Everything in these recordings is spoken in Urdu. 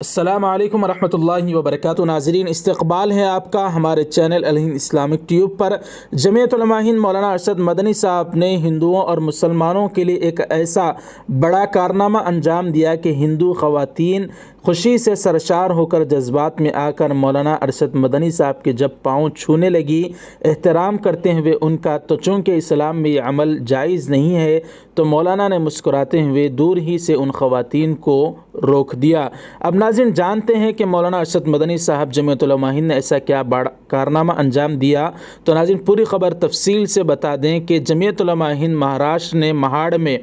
السلام علیکم ورحمۃ اللہ وبرکاتہ۔ ناظرین، استقبال ہے آپ کا ہمارے چینل الہند اسلامک ٹیوب پر۔ جمعیت علماء ہند مولانا ارشد مدنی صاحب نے ہندوؤں اور مسلمانوں کے لیے ایک ایسا بڑا کارنامہ انجام دیا کہ ہندو خواتین خوشی سے سرشار ہو کر جذبات میں آ کر مولانا ارشد مدنی صاحب کے جب پاؤں چھونے لگی احترام کرتے ہوئے ان کا، تو چونکہ اسلام میں یہ عمل جائز نہیں ہے تو مولانا نے مسکراتے ہوئے دور ہی سے ان خواتین کو روک دیا۔ اب ناظرین جانتے ہیں کہ مولانا ارشد مدنی صاحب جمعیت علماء ہند نے ایسا کیا بڑا کارنامہ انجام دیا۔ تو ناظرین پوری خبر تفصیل سے بتا دیں کہ جمعیت علماء ہند مہاراشٹر نے مہاڑ میں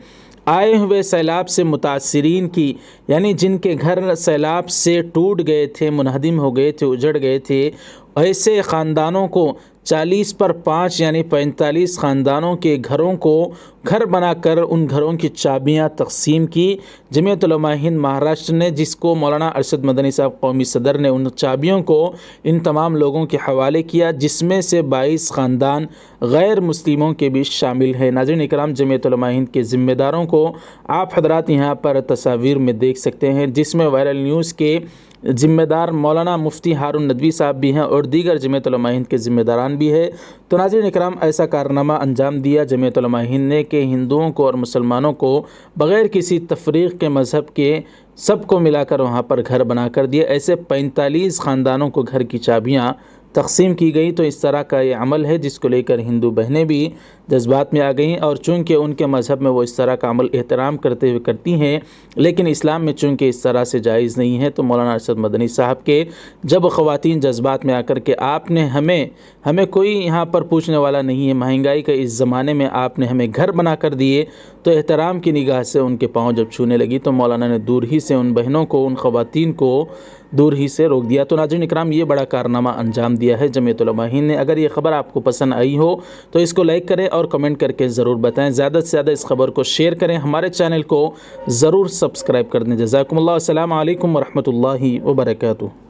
آئے ہوئے سیلاب سے متاثرین کی، یعنی جن کے گھر سیلاب سے ٹوٹ گئے تھے، منہدم ہو گئے تھے، اجڑ گئے تھے، ایسے خاندانوں کو 40 پر 5 یعنی 45 خاندانوں کے گھروں کو گھر بنا کر ان گھروں کی چابیاں تقسیم کی جمعیت علماء ہند مہاراشٹر نے، جس کو مولانا ارشد مدنی صاحب قومی صدر نے ان چابیوں کو ان تمام لوگوں کے حوالے کیا، جس میں سے 22 خاندان غیر مسلموں کے بھی شامل ہیں۔ ناظرین اکرام، جمعیت علماء ہند کے ذمہ داروں کو آپ حضرات یہاں پر تصاویر میں دیکھ سکتے ہیں، جس میں وائرل نیوز کے ذمہ دار مولانا مفتی ہارون ندوی صاحب بھی ہیں اور دیگر جمعیت علماء ہند کے ذمہ داران بھی ہیں۔ تو ناظرین اکرام، ایسا کارنامہ انجام دیا جمعیت علماء ہند نے کہ ہندوؤں کو اور مسلمانوں کو بغیر کسی تفریق کے مذہب کے سب کو ملا کر وہاں پر گھر بنا کر دیا۔ ایسے 45 خاندانوں کو گھر کی چابیاں تقسیم کی گئی۔ تو اس طرح کا یہ عمل ہے جس کو لے کر ہندو بہنیں بھی جذبات میں آ گئیں، اور چونکہ ان کے مذہب میں وہ اس طرح کا عمل احترام کرتے ہوئے کرتی ہیں، لیکن اسلام میں چونکہ اس طرح سے جائز نہیں ہے، تو مولانا ارشد مدنی صاحب کے جب خواتین جذبات میں آ کر کہ آپ نے ہمیں کوئی یہاں پر پوچھنے والا نہیں ہے، مہنگائی کے اس زمانے میں آپ نے ہمیں گھر بنا کر دیے، تو احترام کی نگاہ سے ان کے پاؤں جب چھونے لگی تو مولانا نے دور ہی سے ان بہنوں کو، ان خواتین کو دور ہی سے روک دیا۔ تو ناظرین اکرام، یہ بڑا کارنامہ انجام دیا ہے جمعیت علماء ہند نے۔ اگر یہ خبر آپ کو پسند آئی ہو تو اس کو لائک کریں اور کمنٹ کر کے ضرور بتائیں، زیادہ سے زیادہ اس خبر کو شیئر کریں، ہمارے چینل کو ضرور سبسکرائب کر دیں۔ جزاکم اللہ، السلام علیکم ورحمۃ اللہ وبرکاتہ۔